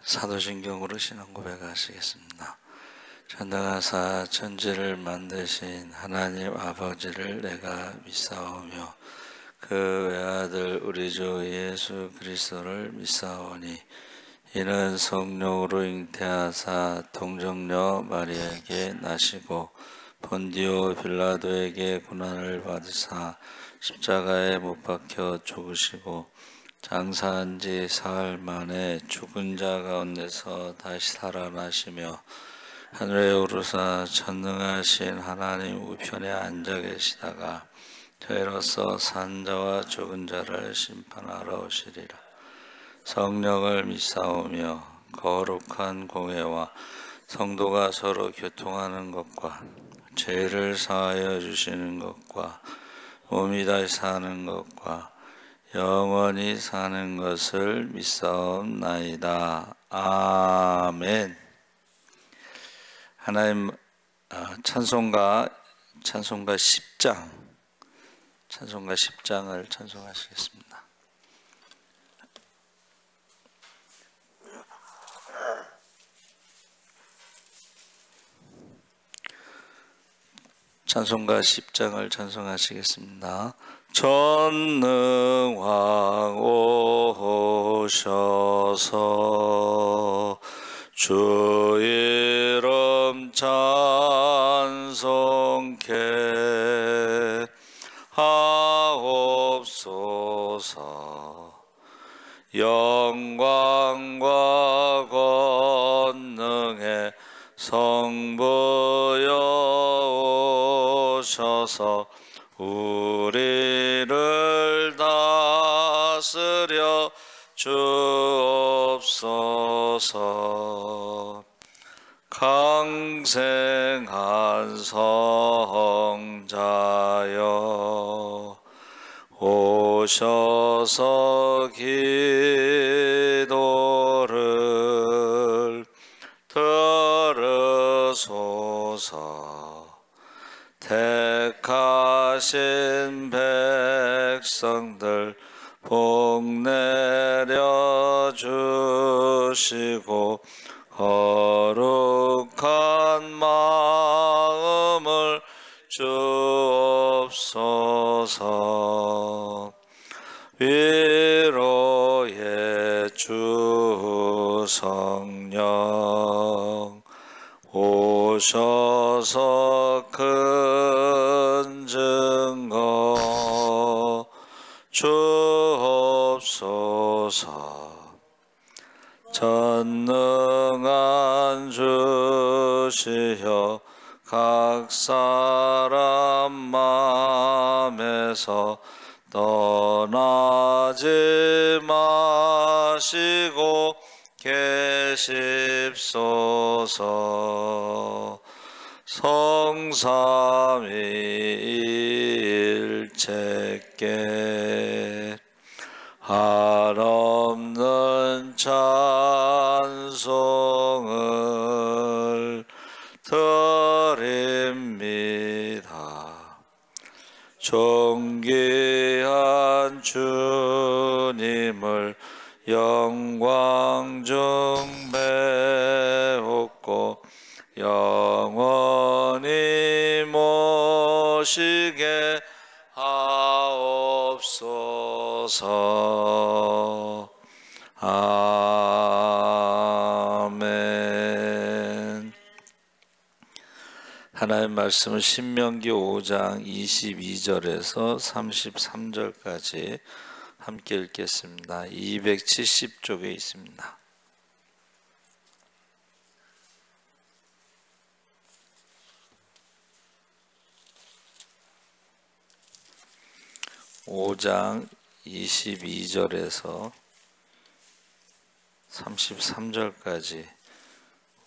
사도신경으로 신앙 고백하시겠습니다. 전능하사 천지를 만드신 하나님 아버지를 내가 믿사오며 그 외아들 우리 주 예수 그리스도를 믿사오니 이는 성령으로 잉태하사 동정녀 마리아에게 나시고 본디오 빌라도에게 고난을 받으사 십자가에 못 박혀 죽으시고 장사한 지 사흘 만에 죽은 자 가운데서 다시 살아나시며 하늘에 오르사 전능하신 하나님 우편에 앉아 계시다가 저희로서 산 자와 죽은 자를 심판하러 오시리라. 성령을 믿사오며 거룩한 공회와 성도가 서로 교통하는 것과 죄를 사하여 주시는 것과 몸이 다시 사는 것과 영원히 사는 것을 믿사옵나이다. 아멘. 하나님 찬송가 10장 찬송가 10장을 찬송하시겠습니다. 찬송가 10장을 찬송하시겠습니다. 전능왕 오셔서 주 이름 찬송케 하옵소서. 영광과 권능의 성부여 오셔서 우리를 다스려 주옵소서. 강생한 성자여 오셔서 기도를 들으소서. 택하신 백성들 복 내려 주시고 거룩한 마음을 주옵소서. 위로의 주 성령 오셔서 큰 증거 주옵소서. 전능한 주시여 각 사람 맘에서 떠나지 마시고 계십소서. 성삼위일체께 한없는 찬송을 드립니다. 존귀한 주님을 영광 중 배웠고 영원히 모시게 하옵소서. 아멘. 하나님 말씀은 신명기 5장 22절에서 33절까지 함께 읽겠습니다. 270쪽에 있습니다. (5장) 22절에서 33절까지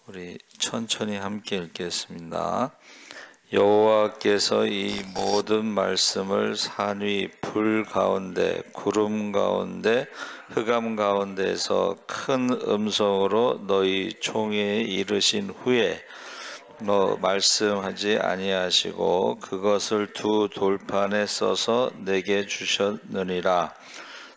우리 천천히 함께 읽겠습니다. 여호와께서 이 모든 말씀을 산 위 불 가운데 구름 가운데 흑암 가운데서 큰 음성으로 너희 총회에 이르신 후에 말씀하지 아니하시고 그것을 두 돌판에 써서 내게 주셨느니라.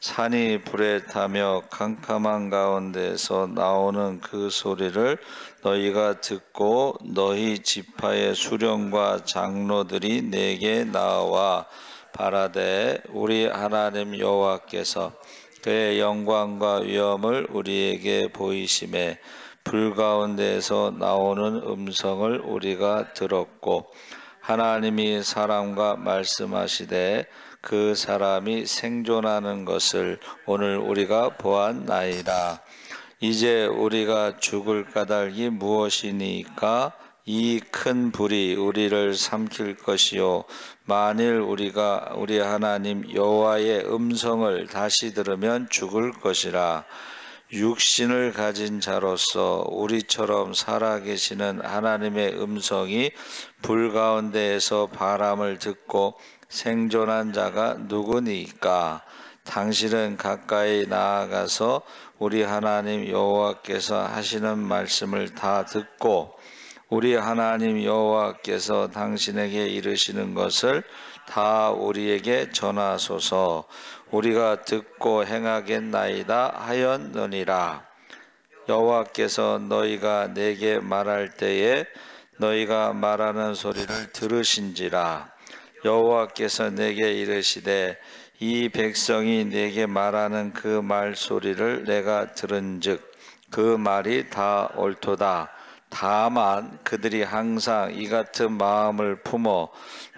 산이 불에 타며 캄캄한 가운데서 나오는 그 소리를 너희가 듣고 너희 지파의 수령과 장로들이 내게 나와 바라되 우리 하나님 여호와께서 그의 영광과 위엄을 우리에게 보이심에 불 가운데에서 나오는 음성을 우리가 들었고 하나님이 사람과 말씀하시되 그 사람이 생존하는 것을 오늘 우리가 보았나이다. 이제 우리가 죽을 까닭이 무엇이니까 이 큰 불이 우리를 삼킬 것이요 만일 우리가 우리 하나님 여호와의 음성을 다시 들으면 죽을 것이라. 육신을 가진 자로서 우리처럼 살아계시는 하나님의 음성이 불 가운데에서 바람을 듣고 생존한 자가 누구니까? 당신은 가까이 나아가서 우리 하나님 여호와께서 하시는 말씀을 다 듣고 우리 하나님 여호와께서 당신에게 이르시는 것을 다 우리에게 전하소서. 우리가 듣고 행하겠나이다 하였느니라. 여호와께서 너희가 내게 말할 때에 너희가 말하는 소리를 들으신지라. 여호와께서 내게 이르시되 이 백성이 내게 말하는 그 말소리를 내가 들은즉 그 말이 다 옳도다. 다만 그들이 항상 이 같은 마음을 품어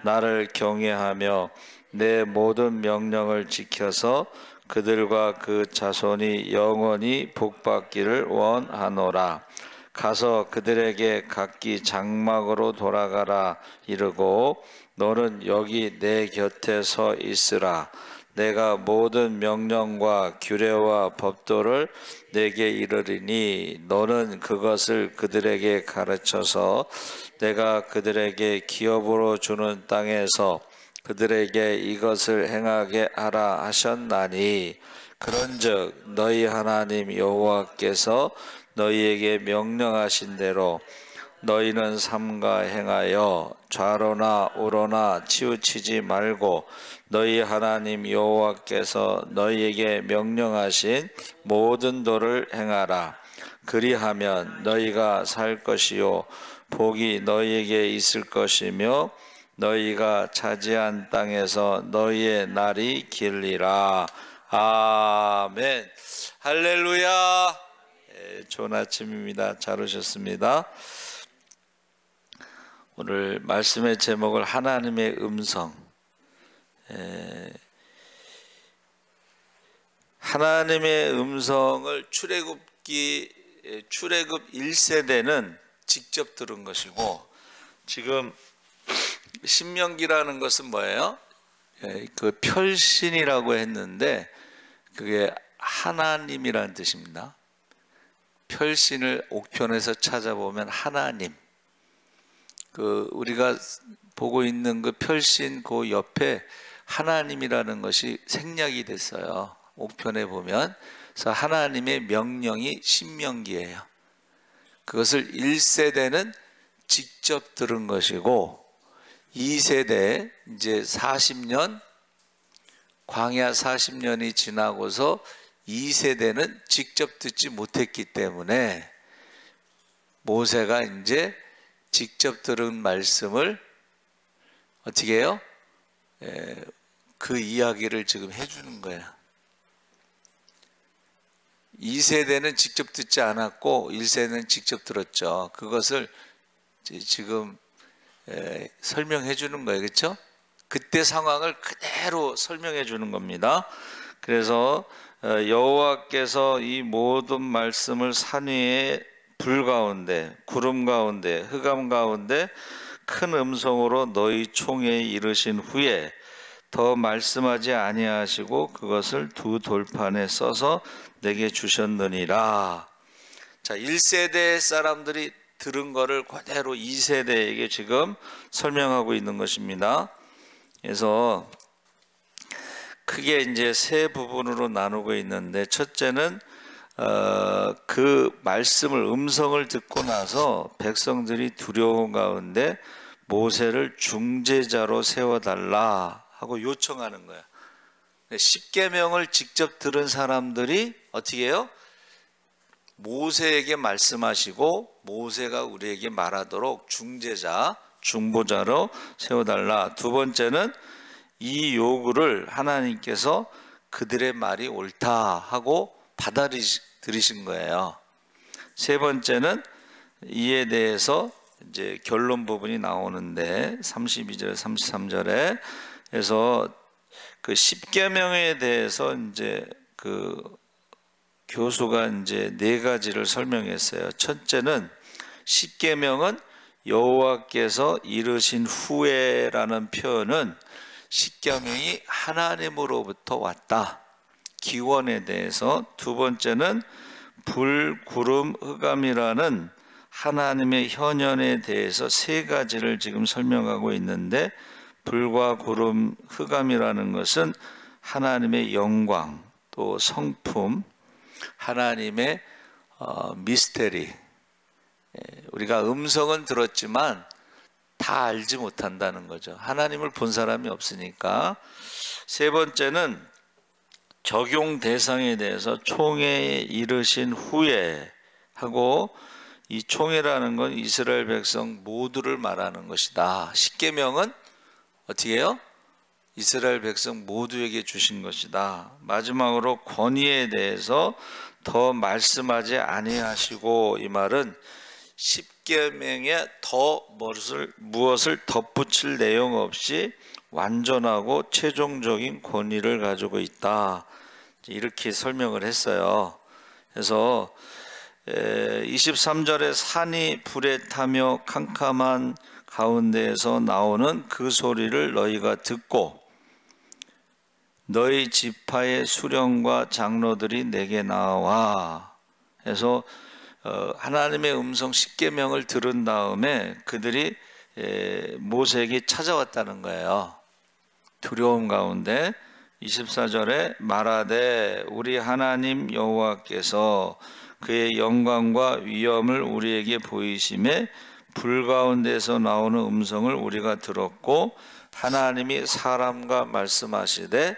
나를 경외하며 내 모든 명령을 지켜서 그들과 그 자손이 영원히 복받기를 원하노라. 가서 그들에게 각기 장막으로 돌아가라 이르고 너는 여기 내 곁에 서 있으라. 내가 모든 명령과 규례와 법도를 내게 이르리니 너는 그것을 그들에게 가르쳐서 내가 그들에게 기업으로 주는 땅에서 그들에게 이것을 행하게 하라 하셨나니 그런즉 너희 하나님 여호와께서 너희에게 명령하신 대로 너희는 삼가 행하여 좌로나 우로나 치우치지 말고 너희 하나님 여호와께서 너희에게 명령하신 모든 도를 행하라. 그리하면 너희가 살 것이요 복이 너희에게 있을 것이며 너희가 차지한 땅에서 너희의 날이 길리라. 아멘. 할렐루야. 좋은 아침입니다. 잘 오셨습니다. 오늘 말씀의 제목을 하나님의 음성. 하나님의 음성을 출애굽 1세대는 직접 들은 것이고 지금 신명기라는 것은 뭐예요? 그 별신이라고 했는데 그게 하나님이라는 뜻입니다. 별신을 옥편에서 찾아보면 하나님. 그 우리가 보고 있는 그 별신 그 옆에 하나님이라는 것이 생략이 됐어요. 옥편에 보면. 그래서 하나님의 명령이 신명기예요. 그것을 1세대는 직접 들은 것이고 2세대 이제 40년 광야 40년이 지나고서 2세대는 직접 듣지 못했기 때문에 모세가 이제 직접 들은 말씀을 어떻게 해요? 그 이야기를 지금 해주는 거야. 2세대는 직접 듣지 않았고 1세대는 직접 들었죠. 그것을 지금 설명해 주는 거예요. 그렇죠? 그때 상황을 그대로 설명해 주는 겁니다. 그래서 여호와께서 이 모든 말씀을 산 위에 불 가운데 구름 가운데 흑암 가운데 큰 음성으로 너희 총회에 이르신 후에 더 말씀하지 아니하시고 그것을 두 돌판에 써서 내게 주셨느니라. 자, 1세대 사람들이 들은 거를 그대로 2세대에게 지금 설명하고 있는 것입니다. 그래서 크게 이제 세 부분으로 나누고 있는데 첫째는 그 말씀을 음성을 듣고 나서 백성들이 두려운 가운데 모세를 중재자로 세워달라 하고 요청하는 거야. 십계명을 직접 들은 사람들이 어떻게 해요? 모세에게 말씀하시고 모세가 우리에게 말하도록 중재자, 중보자로 세워달라. 두 번째는 이 요구를 하나님께서 그들의 말이 옳다 하고 받아들이신 거예요. 세 번째는 이에 대해서 이제 결론 부분이 나오는데 32절, 33절에 그래서 그 십계명에 대해서 이제 그 교수가 이제 네 가지를 설명했어요. 첫째는 십계명은 여호와께서 이르신 후에라는 표현은 십계명이 하나님으로부터 왔다. 기원에 대해서. 두 번째는 불, 구름, 흑암이라는 하나님의 현현에 대해서 세 가지를 지금 설명하고 있는데 불과 구름, 흑암이라는 것은 하나님의 영광, 또 성품, 하나님의 미스테리. 우리가 음성은 들었지만 다 알지 못한다는 거죠. 하나님을 본 사람이 없으니까. 세 번째는 적용 대상에 대해서 총회에 이르신 후에 하고, 이 총회라는 건 이스라엘 백성 모두를 말하는 것이다. 십계명은 어떻게 해요? 이스라엘 백성 모두에게 주신 것이다. 마지막으로 권위에 대해서 더 말씀하지 아니하시고, 이 말은 십계명에 더 무엇을 덧붙일 내용 없이 완전하고 최종적인 권위를 가지고 있다. 이렇게 설명을 했어요. 그래서 23절에 산이 불에 타며 캄캄한 가운데에서 나오는 그 소리를 너희가 듣고 너희 지파의 수령과 장로들이 내게 나와. 해서 하나님의 음성 십계명을 들은 다음에 그들이 모세에게 찾아왔다는 거예요. 두려움 가운데. 24절에 말하되 우리 하나님 여호와께서 그의 영광과 위엄을 우리에게 보이심에 불 가운데서 나오는 음성을 우리가 들었고 하나님이 사람과 말씀하시되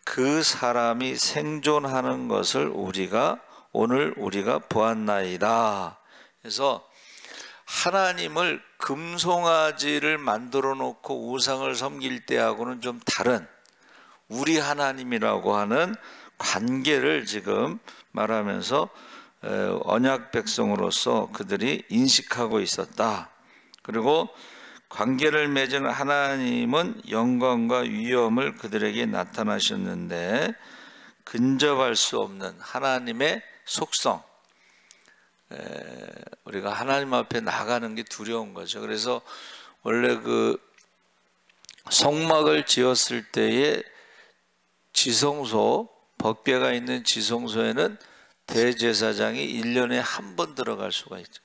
그 사람이 생존하는 것을 오늘 우리가 보았나이다. 그래서 하나님을 금송아지를 만들어 놓고 우상을 섬길 때하고는 좀 다른 우리 하나님이라고 하는 관계를 지금 말하면서 언약 백성으로서 그들이 인식하고 있었다. 그리고 관계를 맺은 하나님은 영광과 위엄을 그들에게 나타나셨는데 근접할 수 없는 하나님의 속성, 우리가 하나님 앞에 나가는 게 두려운 거죠. 그래서 원래 그 성막을 지었을 때에 지성소, 법궤가 있는 지성소에는 대제사장이 1년에 한 번 들어갈 수가 있죠.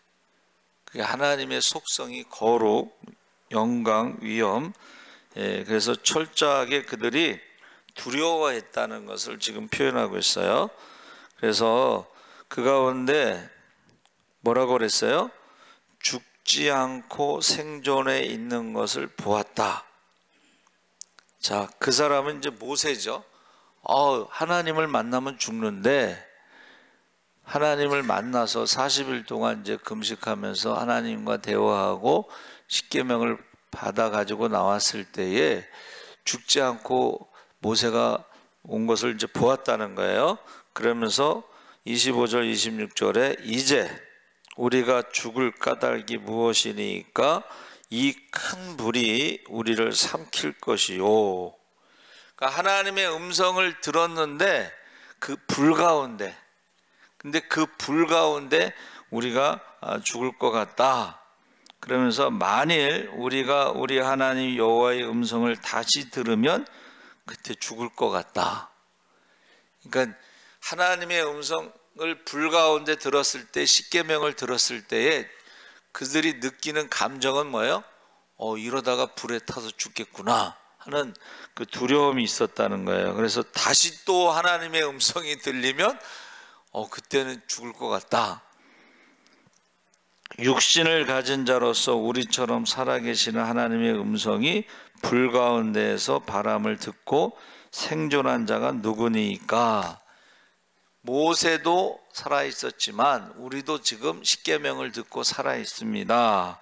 그게 하나님의 속성이 거룩, 영광, 위엄. 그래서 철저하게 그들이 두려워했다는 것을 지금 표현하고 있어요. 그래서 그 가운데 뭐라고 그랬어요? 죽지 않고 생존해 있는 것을 보았다. 자, 그 사람은 이제 모세죠. 하나님을 만나면 죽는데 하나님을 만나서 40일 동안 이제 금식하면서 하나님과 대화하고 십계명을 받아 가지고 나왔을 때에 죽지 않고 모세가 온 것을 이제 보았다는 거예요. 그러면서 25절 26절에 이제 우리가 죽을 까닭이 무엇이니까 이 큰 불이 우리를 삼킬 것이요. 그러니까 하나님의 음성을 들었는데 그 불 가운데, 근데 그 불 가운데 우리가 죽을 것 같다. 그러면서 만일 우리가 우리 하나님 여호와의 음성을 다시 들으면 그때 죽을 것 같다. 그러니까 하나님의 음성을 불 가운데 들었을 때, 십계명을 들었을 때에 그들이 느끼는 감정은 뭐예요? 이러다가 불에 타서 죽겠구나 하는 그 두려움이 있었다는 거예요. 그래서 다시 또 하나님의 음성이 들리면 그때는 죽을 것 같다. 육신을 가진 자로서 우리처럼 살아계시는 하나님의 음성이 불 가운데에서 바람을 듣고 생존한 자가 누구니까? 모세도 살아있었지만 우리도 지금 십계명을 듣고 살아있습니다.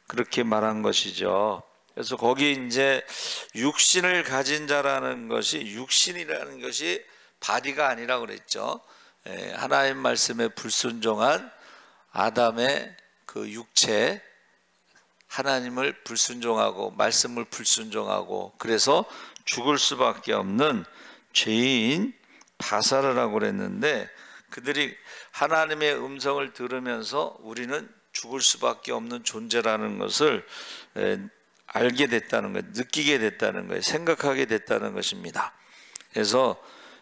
그렇게 말한 것이죠. 그래서 거기 이제 육신을 가진 자라는 것이, 육신이라는 것이 바디가 아니라 그랬죠. 하나님 말씀에 불순종한 아담의 그 육체, 하나님을 불순종하고 말씀을 불순종하고 그래서 죽을 수밖에 없는 죄인 바사르라고 그랬는데, 그들이 하나님의 음성을 들으면서 우리는 죽을 수밖에 없는 존재라는 것을 알게 됐다는 거예요. 느끼게 됐다는 거예요. 생각하게 됐다는 것입니다. 그래서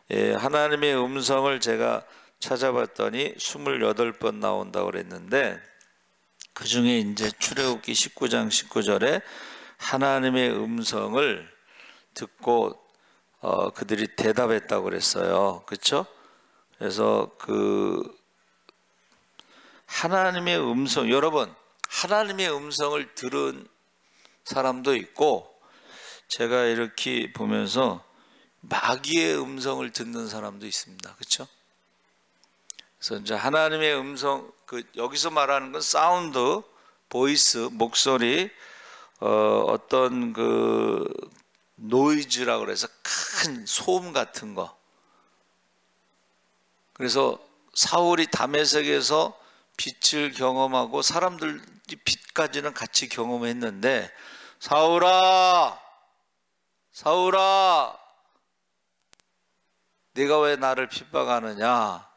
하나님의 음성을 제가 찾아봤더니 28번 나온다고 그랬는데, 그 중에 이제 출애굽기 19장 19절에 하나님의 음성을 듣고 그들이 대답했다고 그랬어요. 그렇죠? 그래서 그 하나님의 음성, 여러분 하나님의 음성을 들은 사람도 있고, 제가 이렇게 보면서 마귀의 음성을 듣는 사람도 있습니다. 그렇죠? 그래서 이제 하나님의 음성, 여기서 말하는 건 사운드, 보이스, 목소리, 어떤 그 노이즈라고 그래서 큰 소음 같은 거. 그래서 사울이 다메섹에서 빛을 경험하고 사람들이 빛까지는 같이 경험했는데, 사울아, 사울아, 네가 왜 나를 핍박하느냐?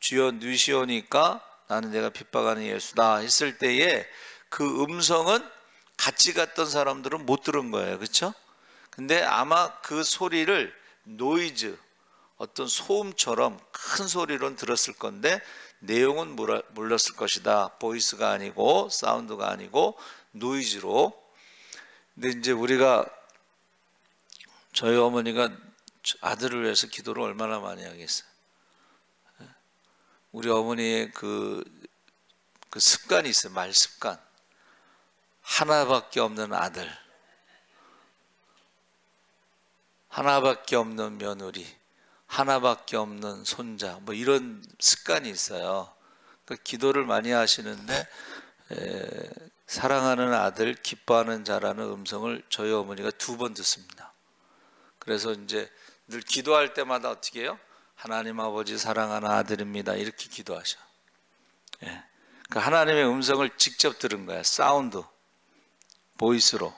주여 누시오니까 나는 내가 핍박하는 예수다 했을 때에 그 음성은 같이 갔던 사람들은 못 들은 거예요. 그렇죠? 근데 아마 그 소리를 노이즈, 어떤 소음처럼 큰 소리로 들었을 건데 내용은 몰랐을 것이다. 보이스가 아니고 사운드가 아니고 노이즈로. 근데 이제 우리가, 저희 어머니가 아들을 위해서 기도를 얼마나 많이 하겠어요. 우리 어머니의 그 습관이 있어요. 말 습관. 하나밖에 없는 아들, 하나밖에 없는 며느리, 하나밖에 없는 손자, 뭐 이런 습관이 있어요. 그러니까 기도를 많이 하시는데 사랑하는 아들, 기뻐하는 자라는 음성을 저희 어머니가 2번 듣습니다. 그래서 이제 늘 기도할 때마다 어떻게 해요? 하나님 아버지 사랑하는 아들입니다. 이렇게 기도하셔. 그러니까 하나님의 음성을 직접 들은 거야. 사운드, 보이스로.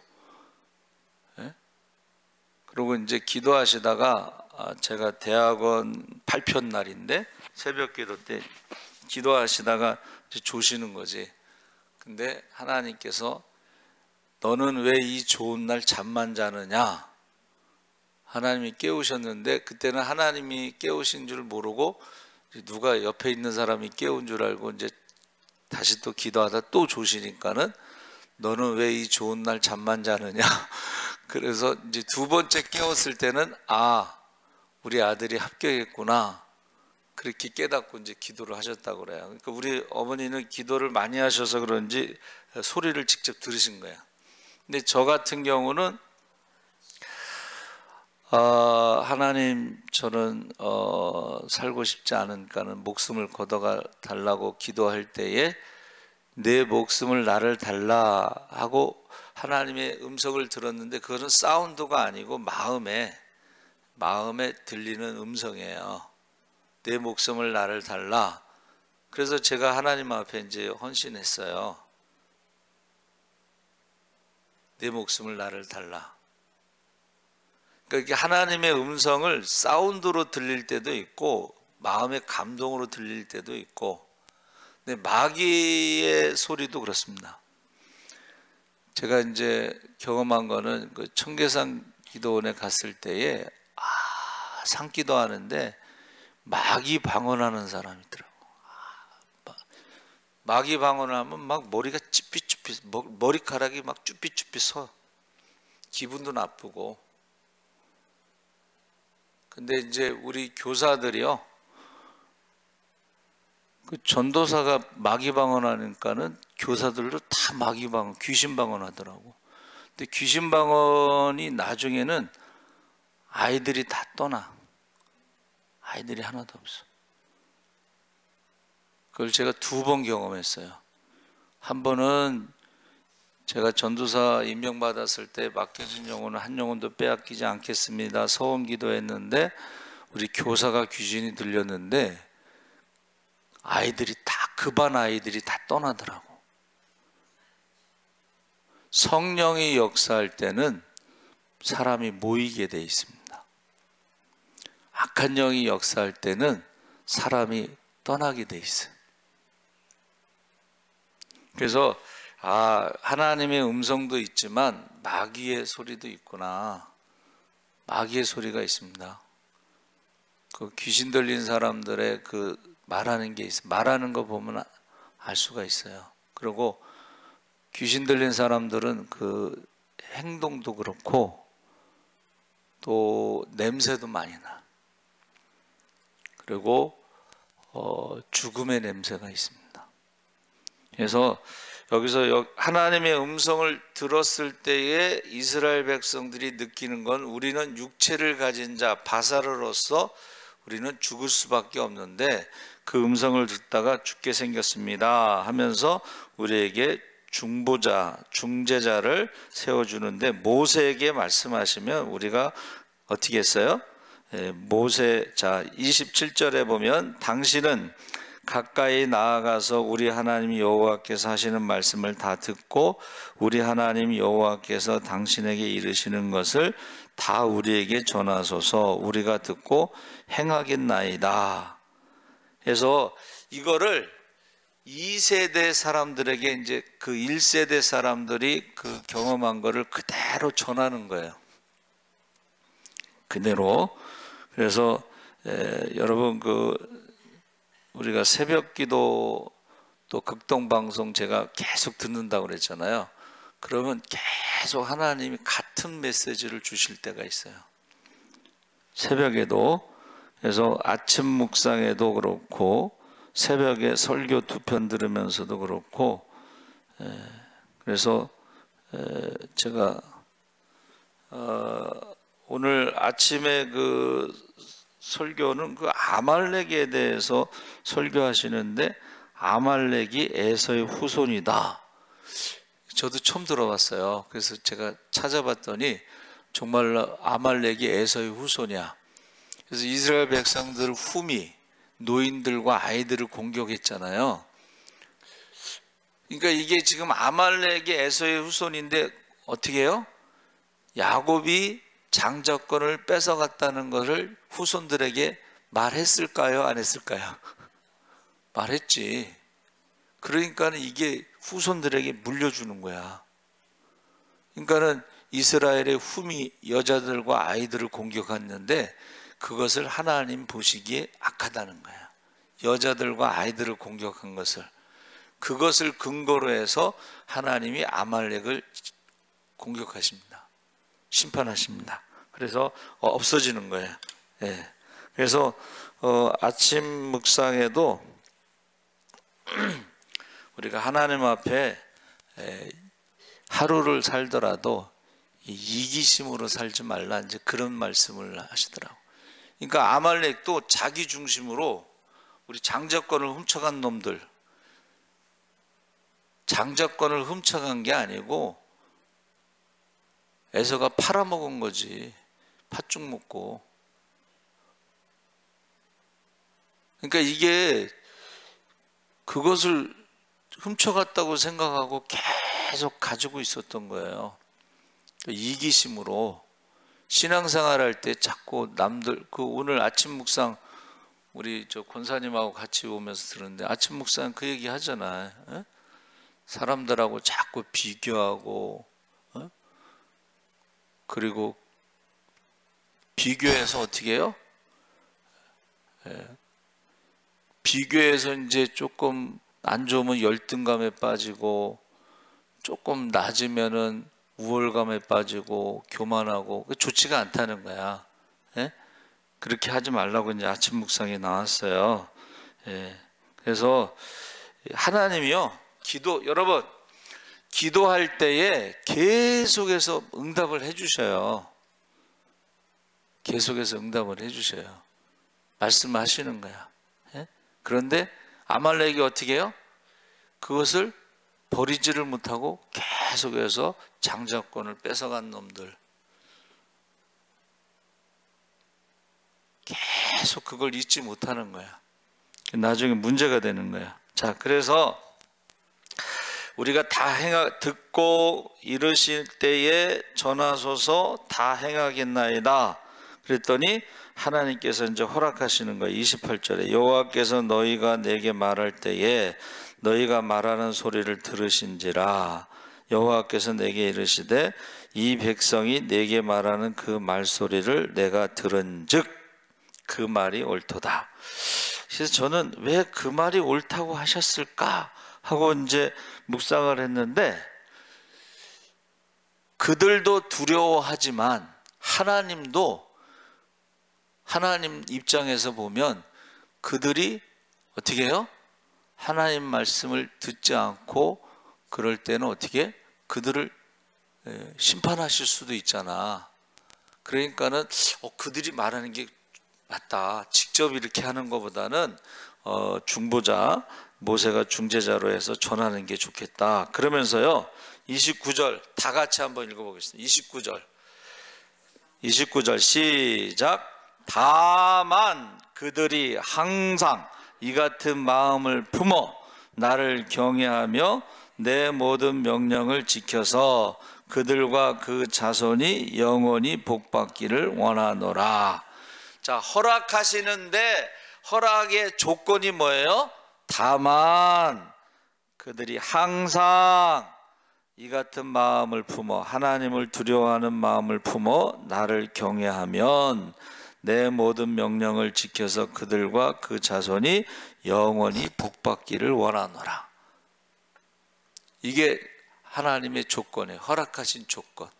그리고 이제 기도하시다가, 제가 대학원 발표 날인데 새벽 기도 때 기도하시다가 이제 조시는 거지. 근데 하나님께서 너는 왜 이 좋은 날 잠만 자느냐? 하나님이 깨우셨는데, 그때는 하나님이 깨우신 줄 모르고 누가 옆에 있는 사람이 깨운 줄 알고 이제 다시 또 기도하다 또 조시니까는 너는 왜 이 좋은 날 잠만 자느냐? 그래서 이제 2번째 깨웠을 때는 우리 아들이 합격했구나. 그렇게 깨닫고 이제 기도를 하셨다고 그래요. 그러니까 우리 어머니는 기도를 많이 하셔서 그런지 소리를 직접 들으신 거예요. 근데 저 같은 경우는 하나님, 저는 살고 싶지 않으니까는 목숨을 걷어가 달라고 기도할 때에 내 목숨을 나를 달라 하고 하나님의 음성을 들었는데, 그것은 사운드가 아니고 마음에 들리는 음성이에요. 내 목숨을 나를 달라. 그래서 제가 하나님 앞에 이제 헌신했어요. 내 목숨을 나를 달라. 그러니까 하나님의 음성을 사운드로 들릴 때도 있고 마음의 감동으로 들릴 때도 있고. 근데 마귀의 소리도 그렇습니다. 제가 이제 경험한 거는 그 청계산 기도원에 갔을 때에 산기도 하는데 마귀 방언하는 사람이 있더라고. 마귀 방언하면 막 머리가 쭈삣쭈삣, 머리카락이 막 쭈삣쭈삣 서. 기분도 나쁘고. 근데 이제 우리 교사들이요, 그 전도사가 마귀 방언하니까는 교사들도 다 마귀 방언, 귀신 방언하더라고. 근데 귀신 방언이 나중에는 아이들이 다 떠나. 아이들이 하나도 없어. 그걸 제가 2번 경험했어요. 한 번은 제가 전도사 임명받았을 때 맡겨진 영혼은 한 영혼도 빼앗기지 않겠습니다. 서원 기도했는데 우리 교사가 귀신이 들렸는데 아이들이 다, 그 반 아이들이 다 떠나더라고. 성령이 역사할 때는 사람이 모이게 돼 있습니다. 악한 영이 역사할 때는 사람이 떠나게 돼 있어요. 그래서 하나님의 음성도 있지만 마귀의 소리도 있구나. 마귀의 소리가 있습니다. 그 귀신 들린 사람들의 그 말하는 게 있어요. 말하는 거 보면 알 수가 있어요. 그리고 귀신 들린 사람들은 그 행동도 그렇고 또 냄새도 많이 나. 그리고 죽음의 냄새가 있습니다. 그래서 여기서 하나님의 음성을 들었을 때에 이스라엘 백성들이 느끼는 건 우리는 육체를 가진 자 바사르로서 우리는 죽을 수밖에 없는데 그 음성을 듣다가 죽게 생겼습니다 하면서 우리에게 중보자, 중재자를 세워주는데 모세에게 말씀하시면 우리가 어떻게 했어요? 모세, 자 27절에 보면 당신은 가까이 나아가서 우리 하나님 여호와께서 하시는 말씀을 다 듣고 우리 하나님 여호와께서 당신에게 이르시는 것을 다 우리에게 전하소서. 우리가 듣고 행하겠나이다. 그래서 이거를 2세대 사람들에게 이제 그 1세대 사람들이 그 경험한 거를 그대로 전하는 거예요. 그대로. 그래서 여러분 우리가 새벽기도 또 극동방송 제가 계속 듣는다고 그랬잖아요. 그러면 계속 하나님이 같은 메시지를 주실 때가 있어요. 새벽에도. 그래서 아침 묵상에도 그렇고 새벽에 설교 2편 들으면서도 그렇고 그래서 제가 오늘 아침에 그 설교는 그 아말렉에 대해서 설교하시는데 아말렉이 에서의 후손이다. 저도 처음 들어봤어요. 그래서 제가 찾아봤더니 정말로 아말렉이 에서의 후손이야. 그래서 이스라엘 백성들 후미 노인들과 아이들을 공격했잖아요. 그러니까 이게 지금 아말렉이 에서의 후손인데 어떻게 해요? 야곱이 장자권을 뺏어갔다는 것을 후손들에게 말했을까요? 안 했을까요? 말했지. 그러니까는 이게 후손들에게 물려주는 거야. 그러니까는 이스라엘의 후미 여자들과 아이들을 공격했는데 그것을 하나님 보시기에 악하다는 거야. 여자들과 아이들을 공격한 것을. 그것을 근거로 해서 하나님이 아말렉을 공격하십니다. 심판하십니다. 그래서 없어지는 거예요. 예. 그래서 아침 묵상에도 우리가 하나님 앞에 하루를 살더라도 이기심으로 살지 말라 이제 그런 말씀을 하시더라고. 그러니까 아말렉도 자기 중심으로 우리 장자권을 훔쳐간 놈들, 장자권을 훔쳐간 게 아니고 에서가 팔아먹은 거지. 팥죽 먹고. 그러니까 이게 그것을 훔쳐갔다고 생각하고 계속 가지고 있었던 거예요. 이기심으로. 신앙생활 할 때 자꾸 남들, 오늘 아침 묵상 우리 권사님하고 같이 오면서 들었는데 아침 묵상 그 얘기 하잖아요. 에? 사람들하고 자꾸 비교하고, 그리고 비교해서 어떻게 해요? 비교해서 이제 조금 안 좋으면 열등감에 빠지고 조금 낮으면은 우월감에 빠지고 교만하고 좋지가 않다는 거야. 예? 그렇게 하지 말라고 이제 아침 묵상에 나왔어요. 예. 그래서 하나님이요 여러분 기도할 때에 계속해서 응답을 해주셔요. 계속해서 응답을 해주셔요. 말씀하시는 거야. 예? 그런데 아말렉이 어떻게 해요? 그것을 버리지를 못하고 계속해서 장자권을 뺏어간 놈들, 계속 그걸 잊지 못하는 거야. 나중에 문제가 되는 거야. 자, 그래서 우리가 다 듣고 이르실 때에 전하소서 다 행하겠나이다 그랬더니 하나님께서 이제 허락하시는 거예요. 28절에 여호와께서 너희가 내게 말할 때에 너희가 말하는 소리를 들으신지라. 여호와께서 내게 이르시되 이 백성이 내게 말하는 그 말소리를 내가 들은즉 그 말이 옳도다. 그래서 저는 왜 그 말이 옳다고 하셨을까 하고 이제 묵상을 했는데, 그들도 두려워하지만 하나님도, 하나님 입장에서 보면 그들이 어떻게 해요? 하나님 말씀을 듣지 않고 그럴 때는 어떻게 그들을 심판하실 수도 있잖아. 그러니까는 그들이 말하는 게 맞다, 직접 이렇게 하는 것보다는 중보자 모세가 중재자로 해서 전하는 게 좋겠다. 그러면서요 29절 다 같이 한번 읽어보겠습니다. 29절 시작. 다만 그들이 항상 이 같은 마음을 품어 나를 경외하며 내 모든 명령을 지켜서 그들과 그 자손이 영원히 복받기를 원하노라. 자, 허락하시는데 허락의 조건이 뭐예요? 다만 그들이 항상 이 같은 마음을 품어, 하나님을 두려워하는 마음을 품어 나를 경외하면 내 모든 명령을 지켜서 그들과 그 자손이 영원히 복받기를 원하노라. 이게 하나님의 조건이에요. 허락하신 조건.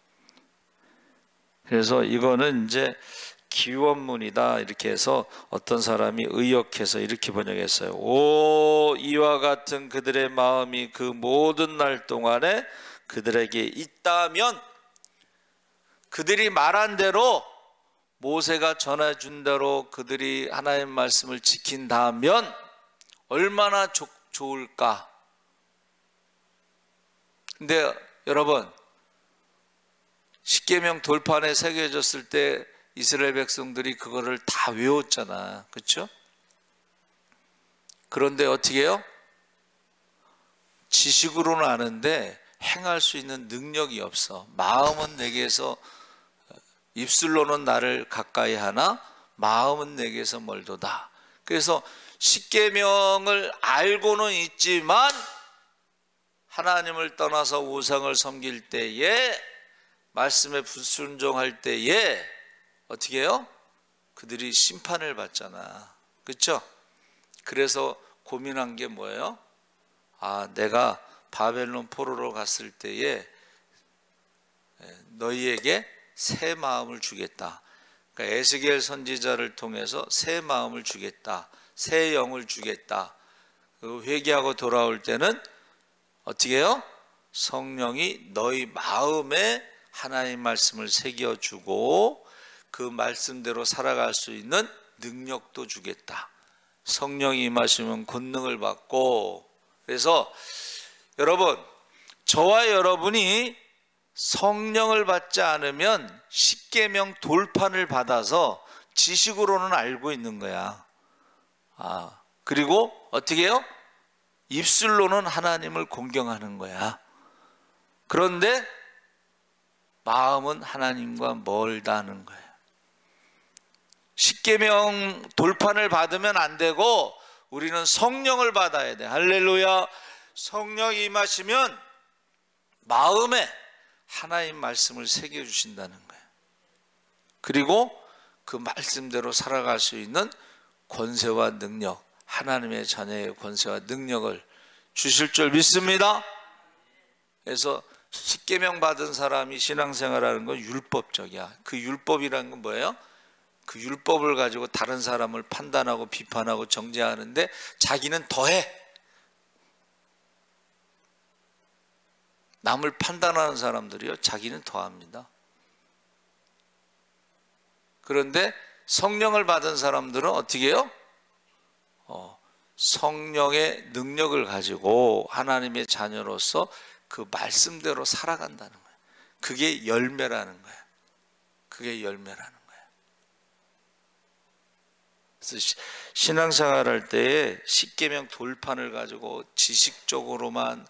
그래서 이거는 이제 기원문이다 이렇게 해서 어떤 사람이 의역해서 이렇게 번역했어요. 오, 이와 같은 그들의 마음이 그 모든 날 동안에 그들에게 있다면, 그들이 말한 대로 모세가 전해준 대로 그들이 하나님 말씀을 지킨다면 얼마나 좋을까. 근데 여러분, 십계명 돌판에 새겨졌을 때 이스라엘 백성들이 그거를 다 외웠잖아. 그렇죠? 그런데 어떻게 해요? 지식으로는 아는데 행할 수 있는 능력이 없어. 마음은 내게서, 입술로는 나를 가까이 하나 마음은 내게서 멀도다. 그래서 십계명을 알고는 있지만 하나님을 떠나서 우상을 섬길 때에, 말씀에 불순종할 때에 어떻게 해요? 그들이 심판을 받잖아. 그렇죠? 그래서 고민한 게 뭐예요? 아, 내가 바벨론 포로로 갔을 때에 너희에게 새 마음을 주겠다. 그러니까 에스겔 선지자를 통해서 새 마음을 주겠다, 새 영을 주겠다. 회개하고 돌아올 때는 어떻게 해요? 성령이 너희 마음에 하나님 말씀을 새겨주고 그 말씀대로 살아갈 수 있는 능력도 주겠다. 성령이 임하시면 권능을 받고. 그래서 여러분, 저와 여러분이 성령을 받지 않으면 십계명 돌판을 받아서 지식으로는 알고 있는 거야. 그리고 어떻게 해요? 입술로는 하나님을 공경하는 거야. 그런데 마음은 하나님과 멀다는 거예요. 십계명 돌판을 받으면 안 되고 우리는 성령을 받아야 돼. 할렐루야. 성령이 임하시면 마음에 하나님 말씀을 새겨주신다는 거예요. 그리고 그 말씀대로 살아갈 수 있는 권세와 능력, 하나님의 자녀의 권세와 능력을 주실 줄 믿습니다. 그래서 십계명 받은 사람이 신앙생활하는 건 율법적이야. 그 율법이라는 건 뭐예요? 그 율법을 가지고 다른 사람을 판단하고 비판하고 정죄하는데 자기는 더해. 남을 판단하는 사람들이요, 자기는 더합니다. 그런데 성령을 받은 사람들은 어떻게 해요? 성령의 능력을 가지고 하나님의 자녀로서 그 말씀대로 살아간다는 거예요. 그게 열매라는 거예요. 그게 열매라는 거예요. 그래서 신앙생활 할 때에 십계명 돌판을 가지고 지식적으로만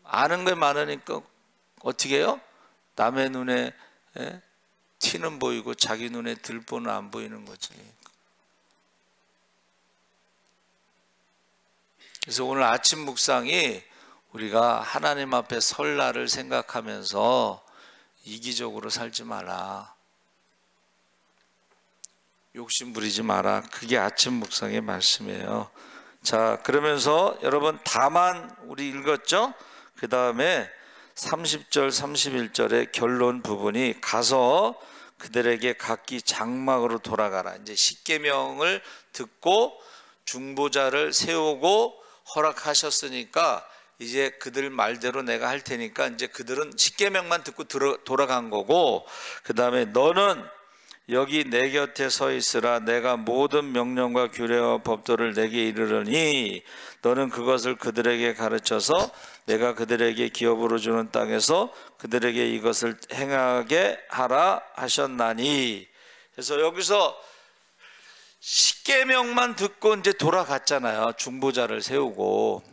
아는 게 많으니까 어떻게 해요? 남의 눈에 티는 보이고 자기 눈에 들보는 안 보이는 거지. 그래서 오늘 아침 묵상이 우리가 하나님 앞에 설날을 생각하면서 이기적으로 살지 마라, 욕심 부리지 마라. 그게 아침 묵상의 말씀이에요. 자, 그러면서 여러분 다만 우리 읽었죠? 그 다음에 30절 31절의 결론 부분이 가서 그들에게 각기 장막으로 돌아가라. 이제 십계명을 듣고 중보자를 세우고 허락하셨으니까 이제 그들 말대로 내가 할 테니까 이제 그들은 십계명만 듣고 돌아간 거고, 그 다음에 너는 여기 내 곁에 서 있으라. 내가 모든 명령과 규례와 법도를 내게 이르르니 너는 그것을 그들에게 가르쳐서 내가 그들에게 기업으로 주는 땅에서 그들에게 이것을 행하게 하라 하셨나니. 그래서 여기서 십계명만 듣고 이제 돌아갔잖아요. 중보자를 세우고.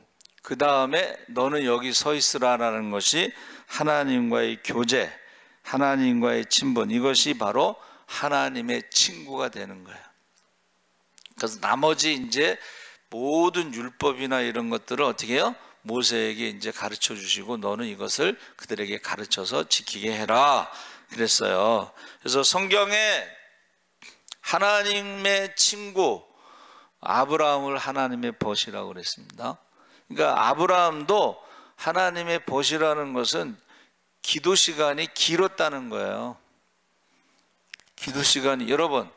그 다음에 너는 여기 서 있으라라는 것이 하나님과의 교제, 하나님과의 친분, 이것이 바로 하나님의 친구가 되는 거예요. 그래서 나머지 이제 모든 율법이나 이런 것들을 어떻게 해요? 모세에게 이제 가르쳐 주시고 너는 이것을 그들에게 가르쳐서 지키게 해라 그랬어요. 그래서 성경에 하나님의 친구 아브라함을 하나님의 벗이라고 그랬습니다. 그러니까 아브라함도 하나님의 벗이라는 것은 기도 시간이 길었다는 거예요. 기도 시간이, 여러분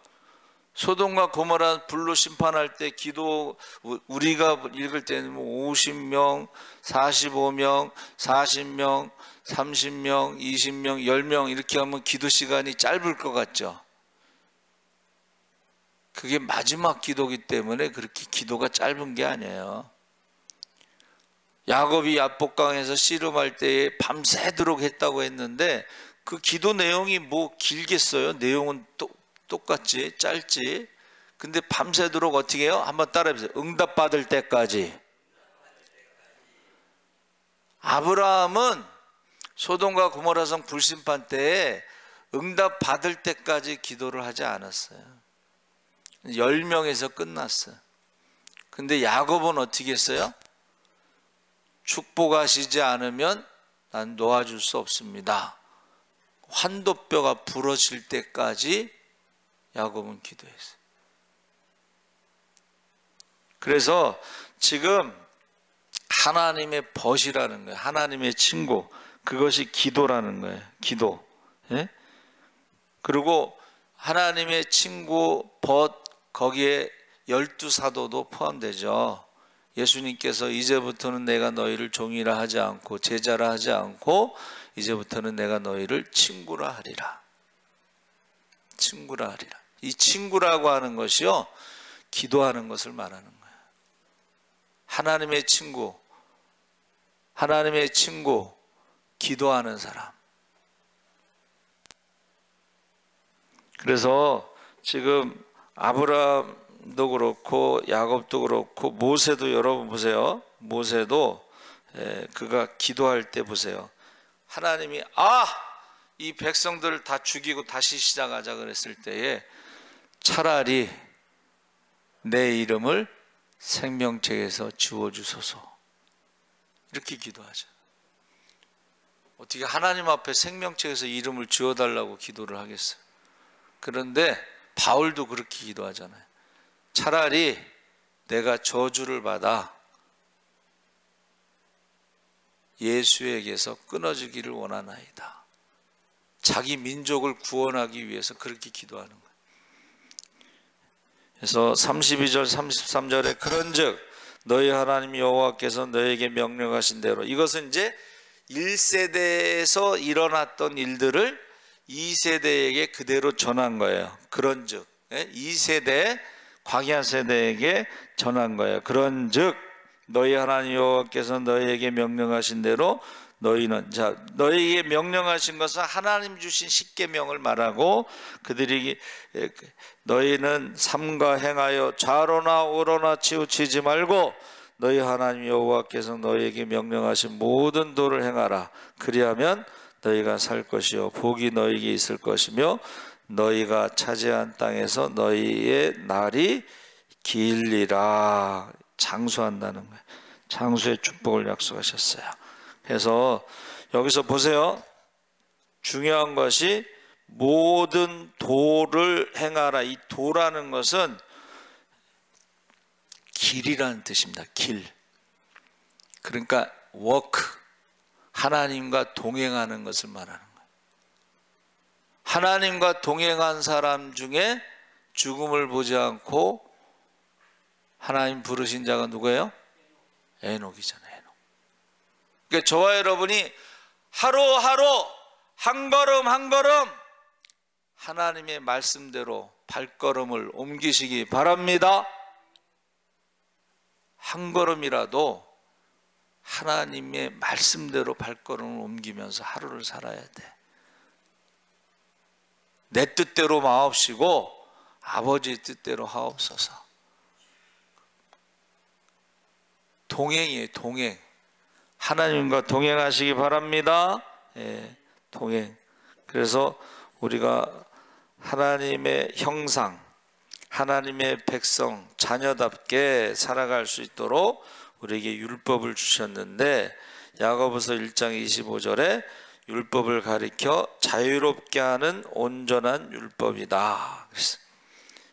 소돔과 고모라 불로 심판할 때 기도, 우리가 읽을 때는 50명, 45명, 40명, 30명, 20명, 10명 이렇게 하면 기도 시간이 짧을 것 같죠. 그게 마지막 기도이기 때문에 그렇게 기도가 짧은 게 아니에요. 야곱이 야복강에서 씨름할 때에 밤새도록 했다고 했는데 그 기도 내용이 뭐 길겠어요? 내용은 똑같지, 짧지. 근데 밤새도록 어떻게 해요? 한번 따라해보세요. 응답받을 때까지. 아브라함은 소돔과 고모라성 불심판 때에 응답받을 때까지 기도를 하지 않았어요. 10명에서 끝났어요. 근데 야곱은 어떻게 했어요? 축복하시지 않으면 난 놓아줄 수 없습니다. 환도뼈가 부러질 때까지 야곱은 기도했어요. 그래서 지금 하나님의 벗이라는 거예요. 하나님의 친구. 그것이 기도라는 거예요. 기도. 예? 그리고 하나님의 친구 벗, 거기에 12사도도 포함되죠. 예수님께서 이제부터는 내가 너희를 종이라 하지 않고 제자라 하지 않고 이제부터는 내가 너희를 친구라 하리라. 친구라 하리라. 이 친구라고 하는 것이요, 기도하는 것을 말하는 거예요. 하나님의 친구, 하나님의 친구, 기도하는 사람. 그래서 지금 아브라함도 그렇고 야곱도 그렇고 모세도, 여러분 보세요. 모세도 그가 기도할 때 보세요. 하나님이 이 백성들을 다 죽이고 다시 시작하자 그랬을 때에 차라리 내 이름을 생명책에서 지워주소서, 이렇게 기도하죠. 어떻게 하나님 앞에 생명책에서 이름을 지워달라고 기도를 하겠어요? 그런데 바울도 그렇게 기도하잖아요. 차라리 내가 저주를 받아 예수에게서 끊어지기를 원하나이다. 자기 민족을 구원하기 위해서 그렇게 기도하는 거예요. 그래서 32절 33절에 그런즉 너희 하나님 여호와께서 너에게 명령하신 대로, 이것은 이제 1세대에서 일어났던 일들을 2세대에게 그대로 전한 거예요. 그런즉 2세대 광야 세대에게 전한 거예요. 그런즉 너희 하나님 여호와께서 너희에게 명령하신 대로 너희는, 자, 너희에게 명령하신 것은 하나님 주신 십계명을 말하고, 그들이 너희는 삼가 행하여 좌로나 우로나 치우치지 말고 너희 하나님 여호와께서 너희에게 명령하신 모든 도를 행하라. 그리하면 너희가 살 것이요 복이 너희에게 있을 것이며 너희가 차지한 땅에서 너희의 날이 길리라. 장수한다는 거예요. 장수의 축복을 약속하셨어요. 그래서 여기서 보세요. 중요한 것이 모든 도를 행하라. 이 도라는 것은 길이라는 뜻입니다. 길. 그러니까 워크, 하나님과 동행하는 것을 말하는 거예요. 하나님과 동행한 사람 중에 죽음을 보지 않고 하나님 부르신 자가 누구예요? 에녹이잖아요. 에녹. 그러니까 저와 여러분이 하루하루 한 걸음 한 걸음 하나님의 말씀대로 발걸음을 옮기시기 바랍니다. 한 걸음이라도 하나님의 말씀대로 발걸음을 옮기면서 하루를 살아야 돼. 내 뜻대로 마옵시고 아버지의 뜻대로 하옵소서. 동행이에요. 동행. 하나님과 동행하시기 바랍니다. 예, 동행. 그래서 우리가 하나님의 형상, 하나님의 백성, 자녀답게 살아갈 수 있도록 우리에게 율법을 주셨는데, 야고보서 1장 25절에 율법을 가리켜 자유롭게 하는 온전한 율법이다.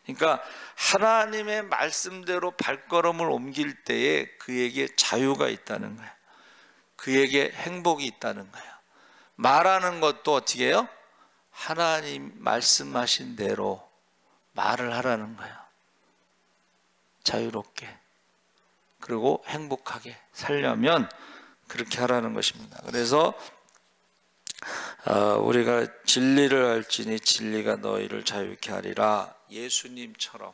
그러니까 하나님의 말씀대로 발걸음을 옮길 때에 그에게 자유가 있다는 거예요. 그에게 행복이 있다는 거예요. 말하는 것도 어떻게 해요? 하나님 말씀하신 대로 말을 하라는 거예요. 자유롭게, 그리고 행복하게 살려면 그렇게 하라는 것입니다. 그래서 우리가 진리를 알지니 진리가 너희를 자유케 하리라. 예수님처럼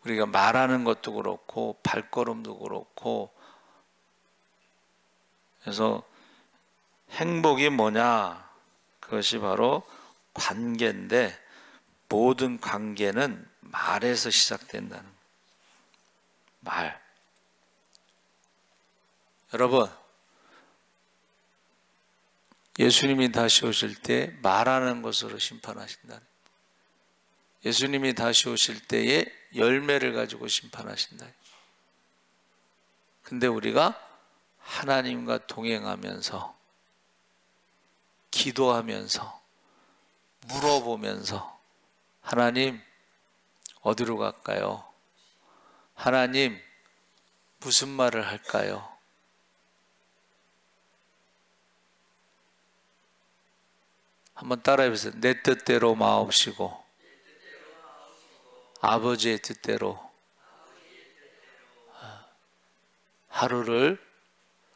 우리가 말하는 것도 그렇고 발걸음도 그렇고. 그래서 행복이 뭐냐? 그것이 바로 관계인데, 모든 관계는 말에서 시작된다는 거예요. 말. 여러분, 예수님이 다시 오실 때 말하는 것으로 심판하신다. 예수님이 다시 오실 때에 열매를 가지고 심판하신다. 근데 우리가 하나님과 동행하면서, 기도하면서, 물어보면서, 하나님 어디로 갈까요? 하나님 무슨 말을 할까요? 한번 따라해 보세요. 내 뜻대로 마옵시고 아버지의 뜻대로 하루를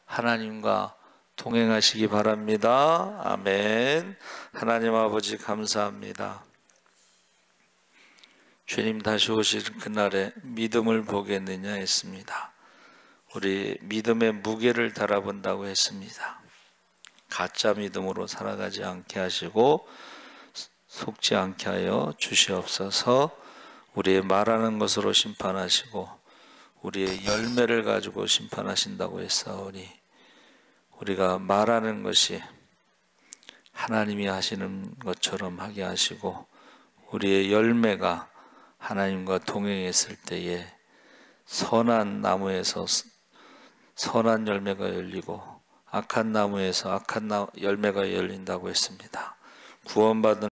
하나님과 동행하시기 바랍니다. 아멘. 하나님 아버지 감사합니다. 주님 다시 오실 그날에 믿음을 보겠느냐 했습니다. 우리 믿음의 무게를 달아본다고 했습니다. 가짜 믿음으로 살아가지 않게 하시고 속지 않게 하여 주시옵소서. 우리의 말하는 것으로 심판하시고 우리의 열매를 가지고 심판하신다고 했사오니, 우리가 말하는 것이 하나님이 하시는 것처럼 하게 하시고 우리의 열매가 하나님과 동행했을 때에 선한 나무에서 선한 열매가 열리고 악한 나무에서 악한 열매가 열린다고 했습니다. 구원받은